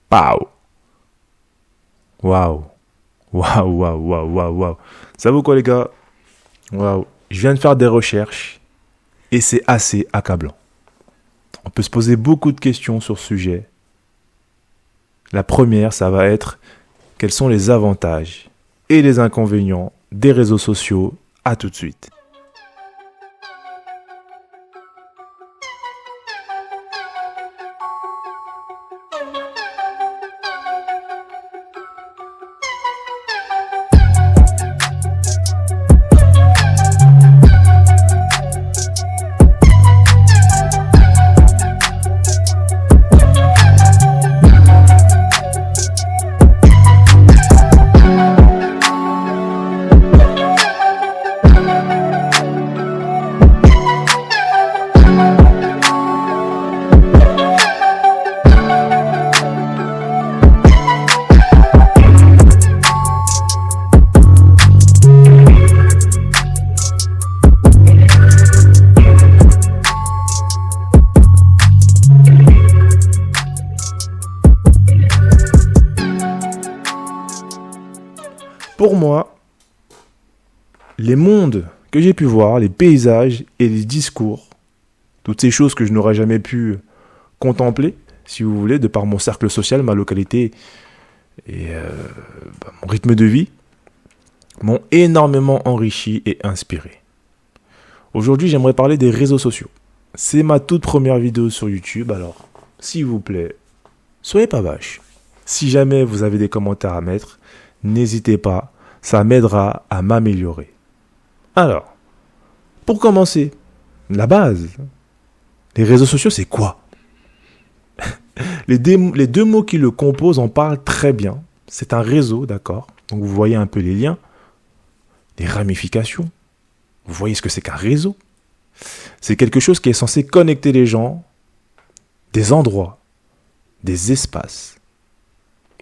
Pow! Waouh! Waouh, waouh, waouh, waouh, waouh. Ça vaut quoi, les gars? Waouh. Je viens de faire des recherches et c'est assez accablant. On peut se poser beaucoup de questions sur ce sujet. La première, ça va être quels sont les avantages et les inconvénients des réseaux sociaux. À tout de suite. Pour moi, les mondes que j'ai pu voir, les paysages et les discours, toutes ces choses que je n'aurais jamais pu contempler, si vous voulez, de par mon cercle social, ma localité et mon rythme de vie, m'ont énormément enrichi et inspiré. Aujourd'hui, j'aimerais parler des réseaux sociaux. C'est ma toute première vidéo sur YouTube, alors, s'il vous plaît, soyez pas vaches. Si jamais vous avez des commentaires à mettre, n'hésitez pas, ça m'aidera à m'améliorer. Alors, pour commencer, la base, les réseaux sociaux, c'est quoi? Les deux mots qui le composent en parlent très bien. C'est un réseau, d'accord? Donc vous voyez un peu les liens, les ramifications. Vous voyez ce que c'est qu'un réseau? C'est quelque chose qui est censé connecter les gens, des endroits, des espaces,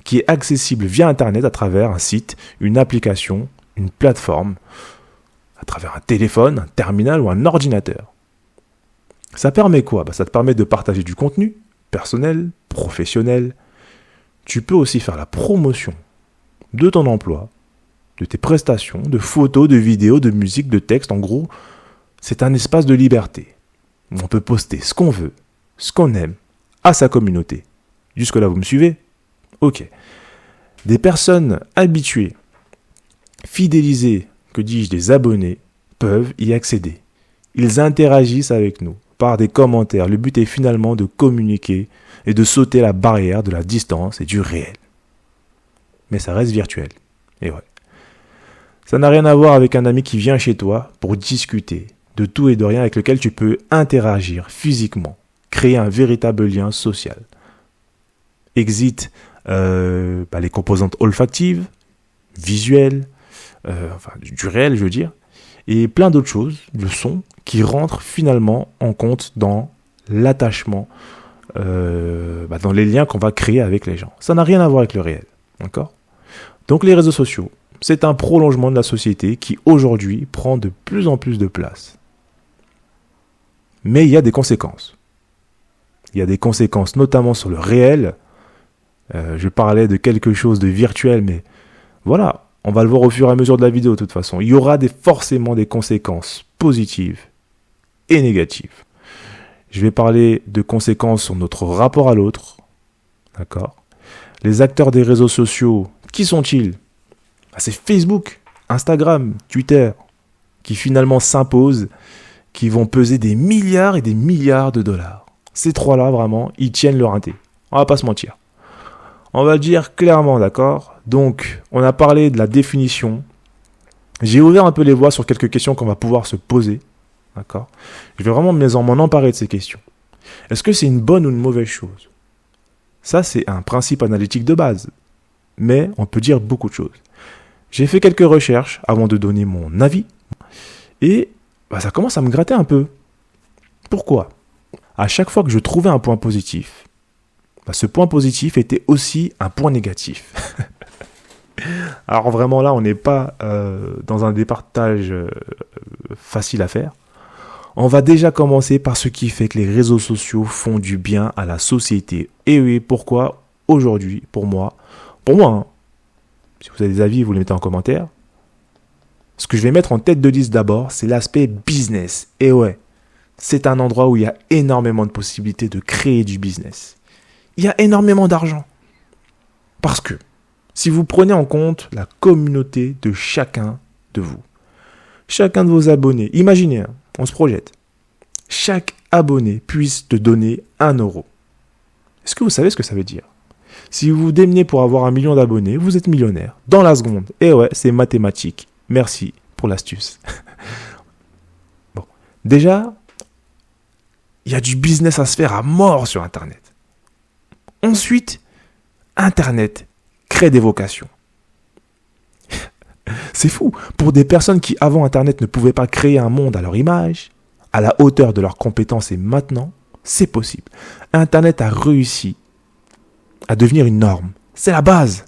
qui est accessible via Internet à travers un site, une application, une plateforme, à travers un téléphone, un terminal ou un ordinateur. Ça permet quoi? Ça te permet de partager du contenu personnel, professionnel. Tu peux aussi faire la promotion de ton emploi, de tes prestations, de photos, de vidéos, de musique, de texte. En gros, c'est un espace de liberté. On peut poster ce qu'on veut, ce qu'on aime, à sa communauté. Jusque-là, vous me suivez? Ok. Des personnes habituées, fidélisées, que dis-je, des abonnés, peuvent y accéder. Ils interagissent avec nous par des commentaires. Le but est finalement de communiquer et de sauter la barrière de la distance et du réel. Mais ça reste virtuel. Et ouais. Ça n'a rien à voir avec un ami qui vient chez toi pour discuter de tout et de rien avec lequel tu peux interagir physiquement, créer un véritable lien social. Exit les composantes olfactives, visuelles, du réel, je veux dire, et plein d'autres choses, le son, qui rentrent finalement en compte dans l'attachement, dans les liens qu'on va créer avec les gens. Ça n'a rien à voir avec le réel, d'accord? Donc les réseaux sociaux, c'est un prolongement de la société qui aujourd'hui prend de plus en plus de place. Mais il y a des conséquences. Il y a des conséquences notamment sur le réel. Je parlais de quelque chose de virtuel, mais voilà, on va le voir au fur et à mesure de la vidéo de toute façon. Il y aura forcément des conséquences positives et négatives. Je vais parler de conséquences sur notre rapport à l'autre. D'accord? Les acteurs des réseaux sociaux, qui sont-ils? C'est Facebook, Instagram, Twitter, qui finalement s'imposent, qui vont peser des milliards et des milliards de dollars. Ces trois-là, vraiment, ils tiennent leur inté. On va pas se mentir. On va le dire clairement, d'accord? Donc, on a parlé de la définition. J'ai ouvert un peu les voies sur quelques questions qu'on va pouvoir se poser, d'accord? Je vais vraiment m'en emparer de ces questions. Est-ce que c'est une bonne ou une mauvaise chose? Ça, c'est un principe analytique de base. Mais on peut dire beaucoup de choses. J'ai fait quelques recherches avant de donner mon avis. Et ça commence à me gratter un peu. Pourquoi? À chaque fois que je trouvais un point positif, ce point positif était aussi un point négatif. Alors vraiment là, on n'est pas dans un départage facile à faire. On va déjà commencer par ce qui fait que les réseaux sociaux font du bien à la société. Et oui, pourquoi? aujourd'hui, pour moi, hein, si vous avez des avis, vous les mettez en commentaire. Ce que je vais mettre en tête de liste d'abord, c'est l'aspect business. Et ouais, c'est un endroit où il y a énormément de possibilités de créer du business. Il y a énormément d'argent. Parce que, si vous prenez en compte la communauté de chacun de vous, chacun de vos abonnés, imaginez, on se projette, chaque abonné puisse te donner 1 euro. Est-ce que vous savez ce que ça veut dire ? Si vous vous démenez pour avoir 1 million d'abonnés, vous êtes millionnaire. Dans la seconde. Et ouais, c'est mathématique. Merci pour l'astuce. Bon. Déjà, il y a du business à se faire à mort sur Internet. Ensuite, Internet crée des vocations. C'est fou. Pour des personnes qui, avant Internet, ne pouvaient pas créer un monde à leur image, à la hauteur de leurs compétences, et maintenant, c'est possible. Internet a réussi à devenir une norme. C'est la base.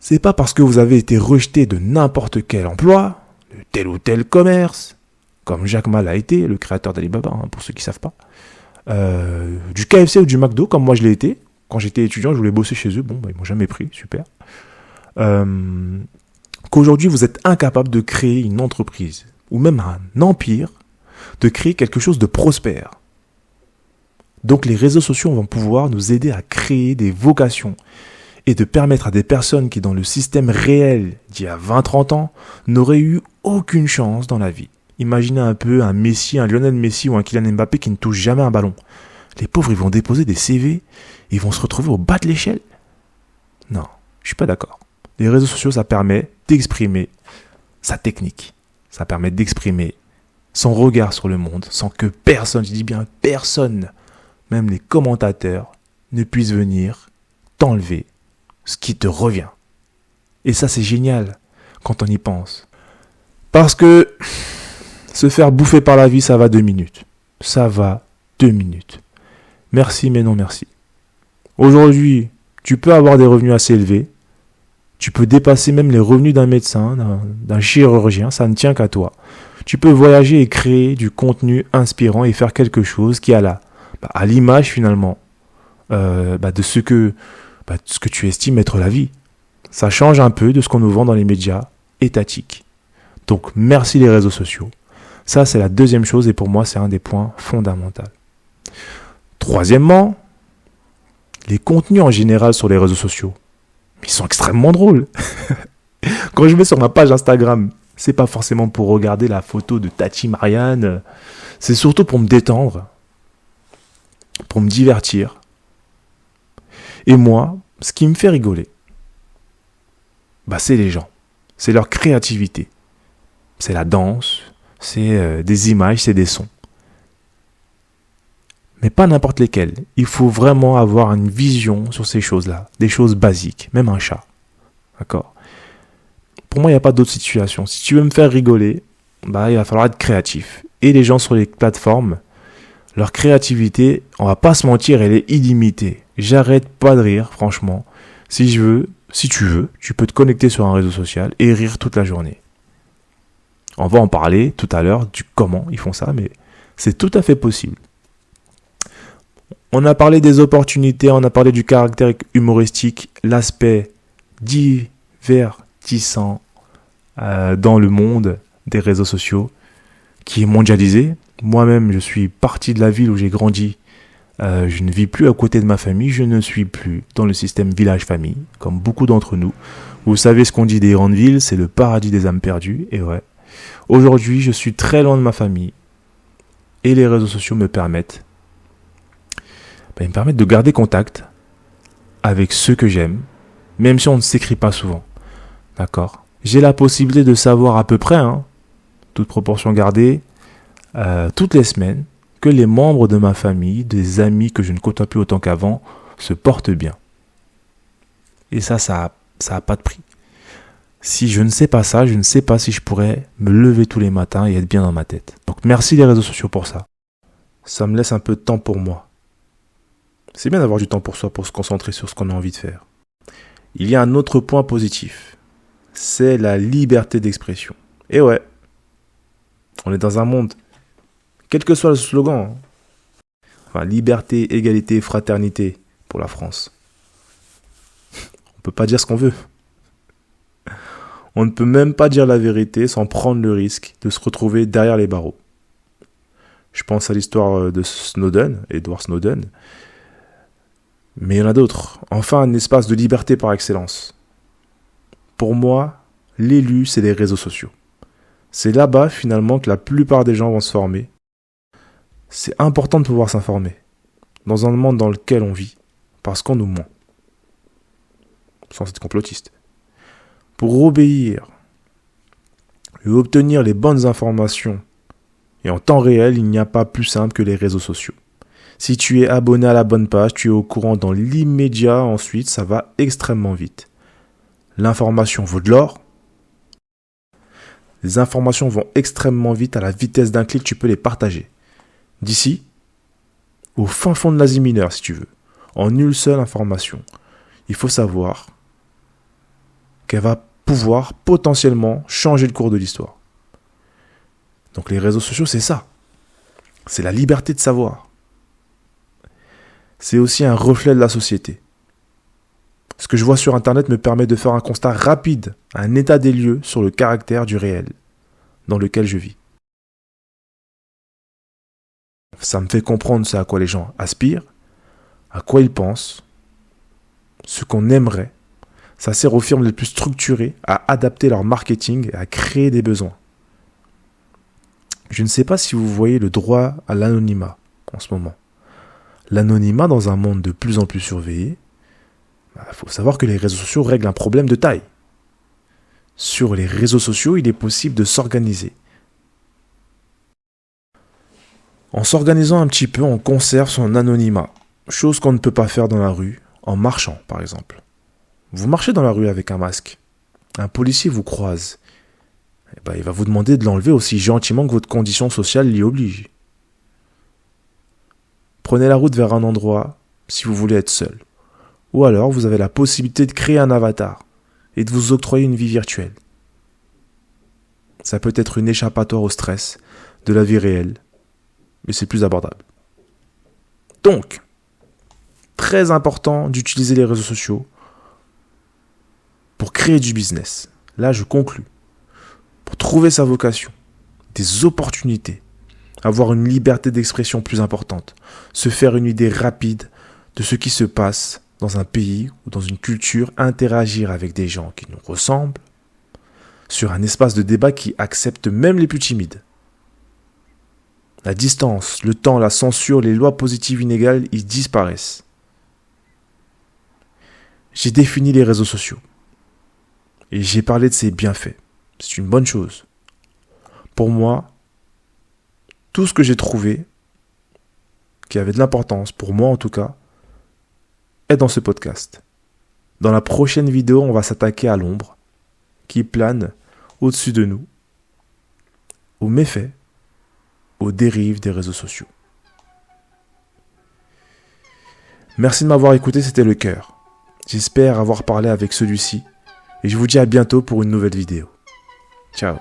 C'est pas parce que vous avez été rejeté de n'importe quel emploi, de tel ou tel commerce, comme Jack Ma l'a été, le créateur d'Alibaba, pour ceux qui ne savent pas, du KFC ou du McDo, comme moi je l'ai été. Quand j'étais étudiant, je voulais bosser chez eux. Bon, ils m'ont jamais pris, super. Qu'aujourd'hui, vous êtes incapable de créer une entreprise, ou même un empire, de créer quelque chose de prospère. Donc les réseaux sociaux vont pouvoir nous aider à créer des vocations et de permettre à des personnes qui, dans le système réel d'il y a 20-30 ans, n'auraient eu aucune chance dans la vie. Imaginez un peu un Messi, un Lionel Messi ou un Kylian Mbappé qui ne touche jamais un ballon. Les pauvres, ils vont déposer des CV, ils vont se retrouver au bas de l'échelle. Non, je suis pas d'accord. Les réseaux sociaux, ça permet d'exprimer sa technique. Ça permet d'exprimer son regard sur le monde sans que personne, je dis bien personne, même les commentateurs, ne puissent venir t'enlever ce qui te revient. Et ça, c'est génial quand on y pense. Parce que se faire bouffer par la vie, ça va 2 minutes. Ça va 2 minutes. Merci, mais non merci. Aujourd'hui, tu peux avoir des revenus assez élevés. Tu peux dépasser même les revenus d'un médecin, d'un chirurgien. Ça ne tient qu'à toi. Tu peux voyager et créer du contenu inspirant et faire quelque chose qui a à l'image finalement de ce que tu estimes être la vie. Ça change un peu de ce qu'on nous vend dans les médias étatiques. Donc merci les réseaux sociaux. Ça c'est la deuxième chose et pour moi c'est un des points fondamentaux. Troisièmement, les contenus en général sur les réseaux sociaux, ils sont extrêmement drôles. Quand je vais sur ma page Instagram, c'est pas forcément pour regarder la photo de Tati Marianne, c'est surtout pour me détendre, pour me divertir. Et moi, ce qui me fait rigoler, c'est les gens, c'est leur créativité, c'est la danse, c'est des images, c'est des sons. Mais pas n'importe lesquels. Il faut vraiment avoir une vision sur ces choses-là, des choses basiques, même un chat. D'accord ? Pour moi, il n'y a pas d'autre situation. Si tu veux me faire rigoler, il va falloir être créatif. Et les gens sur les plateformes, leur créativité, on va pas se mentir, elle est illimitée. J'arrête pas de rire, franchement. Si tu veux, tu peux te connecter sur un réseau social et rire toute la journée. On va en parler tout à l'heure du comment ils font ça, mais c'est tout à fait possible. On a parlé des opportunités, on a parlé du caractère humoristique, l'aspect divertissant dans le monde des réseaux sociaux qui est mondialisé. Moi-même, je suis parti de la ville où j'ai grandi. Je ne vis plus à côté de ma famille, je ne suis plus dans le système village-famille, comme beaucoup d'entre nous. Vous savez ce qu'on dit des grandes villes, c'est le paradis des âmes perdues, et ouais. Aujourd'hui, je suis très loin de ma famille, et les réseaux sociaux me permettent de garder contact avec ceux que j'aime, même si on ne s'écrit pas souvent. D'accord ? J'ai la possibilité de savoir à peu près, toute proportion gardée, toutes les semaines, que les membres de ma famille, des amis que je ne côtoie plus autant qu'avant, se portent bien. Et ça a pas de prix. Si je ne sais pas ça, je ne sais pas si je pourrais me lever tous les matins et être bien dans ma tête. Donc merci les réseaux sociaux pour ça. Ça me laisse un peu de temps pour moi. C'est bien d'avoir du temps pour soi, pour se concentrer sur ce qu'on a envie de faire. Il y a un autre point positif. C'est la liberté d'expression. Et ouais, on est dans un monde, quel que soit le slogan, liberté, égalité, fraternité. pour la France. On peut pas dire ce qu'on veut. On ne peut même pas dire la vérité sans prendre le risque de se retrouver derrière les barreaux. Je pense à l'histoire de Snowden, Edward Snowden. Mais il y en a d'autres. Enfin, un espace de liberté par excellence. Pour moi, l'élu, c'est les réseaux sociaux. C'est là-bas, finalement, que la plupart des gens vont se former. C'est important de pouvoir s'informer. Dans un monde dans lequel on vit. Parce qu'on nous ment. Sans être complotiste. Pour obéir et obtenir les bonnes informations, et en temps réel, il n'y a pas plus simple que les réseaux sociaux. Si tu es abonné à la bonne page, tu es au courant dans l'immédiat, ensuite ça va extrêmement vite. L'information vaut de l'or. Les informations vont extrêmement vite, à la vitesse d'un clic, tu peux les partager. D'ici, au fin fond de l'Asie mineure si tu veux, en une seule information, il faut savoir qu'elle va pouvoir potentiellement changer le cours de l'histoire. Donc les réseaux sociaux, c'est ça. C'est la liberté de savoir. C'est aussi un reflet de la société. Ce que je vois sur Internet me permet de faire un constat rapide, un état des lieux sur le caractère du réel dans lequel je vis. Ça me fait comprendre ce à quoi les gens aspirent, à quoi ils pensent, ce qu'on aimerait. Ça sert aux firmes les plus structurées à adapter leur marketing et à créer des besoins. Je ne sais pas si vous voyez le droit à l'anonymat en ce moment. L'anonymat dans un monde de plus en plus surveillé, faut savoir que les réseaux sociaux règlent un problème de taille. Sur les réseaux sociaux, il est possible de s'organiser. En s'organisant un petit peu, on conserve son anonymat. Chose qu'on ne peut pas faire dans la rue, en marchant par exemple. Vous marchez dans la rue avec un masque. Un policier vous croise. Il va vous demander de l'enlever aussi gentiment que votre condition sociale l'y oblige. Prenez la route vers un endroit si vous voulez être seul. Ou alors vous avez la possibilité de créer un avatar et de vous octroyer une vie virtuelle. Ça peut être une échappatoire au stress de la vie réelle, mais c'est plus abordable. Donc, très important d'utiliser les réseaux sociaux pour créer du business. Là, je conclus. Pour trouver sa vocation, des opportunités, avoir une liberté d'expression plus importante, se faire une idée rapide de ce qui se passe dans un pays ou dans une culture, interagir avec des gens qui nous ressemblent, sur un espace de débat qui accepte même les plus timides. La distance, le temps, la censure, les lois positives inégales, ils disparaissent. J'ai défini les réseaux sociaux. Et j'ai parlé de ses bienfaits. C'est une bonne chose. Pour moi, tout ce que j'ai trouvé, qui avait de l'importance, pour moi en tout cas, est dans ce podcast. Dans la prochaine vidéo, on va s'attaquer à l'ombre qui plane au-dessus de nous, aux méfaits, aux dérives des réseaux sociaux. Merci de m'avoir écouté, c'était Le Cœur. J'espère avoir parlé avec celui-ci et je vous dis à bientôt pour une nouvelle vidéo. Ciao.